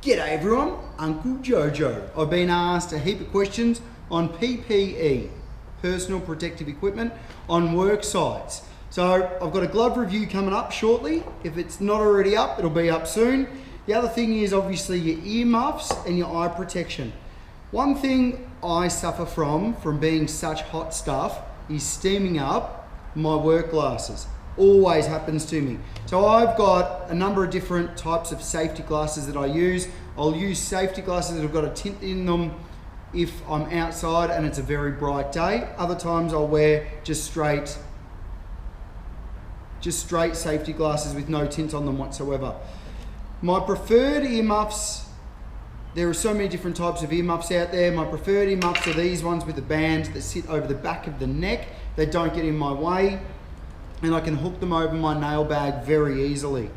G'day everyone, Uncle Jojo. I've been asked a heap of questions on PPE, personal protective equipment, on work sites. So I've got a glove review coming up shortly. If it's not already up, it'll be up soon. The other thing is obviously your ear muffs and your eye protection. One thing I suffer from being such hot stuff is steaming up my work glasses. Always happens to me. So I've got a number of different types of safety glasses that I use. I'll use safety glasses that have got a tint in them if I'm outside and it's a very bright day. Other times I'll wear just straight safety glasses with no tint on them whatsoever. My preferred earmuffs, there are so many different types of earmuffs out there. My preferred earmuffs are these ones with a band that sit over the back of the neck. They don't get in my way, and I can hook them over my nail bag very easily.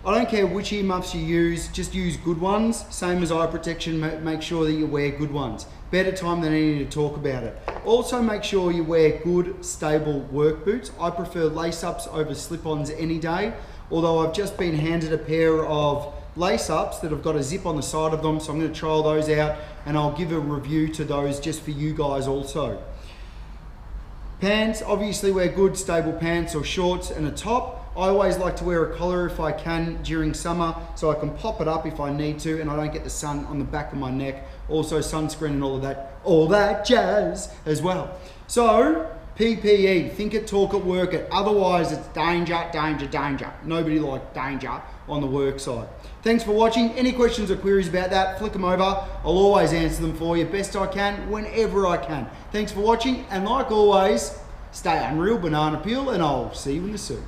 I don't care which earmuffs you use, just use good ones. Same as eye protection, make sure that you wear good ones. Better time than any to talk about it. Also make sure you wear good, stable work boots. I prefer lace-ups over slip-ons any day, although I've just been handed a pair of lace-ups that have got a zip on the side of them, so I'm going to trial those out and I'll give a review to those just for you guys also. Pants, obviously wear good stable pants or shorts and a top. I always like to wear a collar if I can during summer, so I can pop it up if I need to and I don't get the sun on the back of my neck. Also sunscreen and all that jazz as well. So PPE, think it, talk it, work it. Otherwise it's danger, danger, danger. Nobody likes danger on the work site. Thanks for watching. Any questions or queries about that, flick them over. I'll always answer them for you best I can, whenever I can. Thanks for watching, and like always, stay unreal banana peel, and I'll see you in the soon.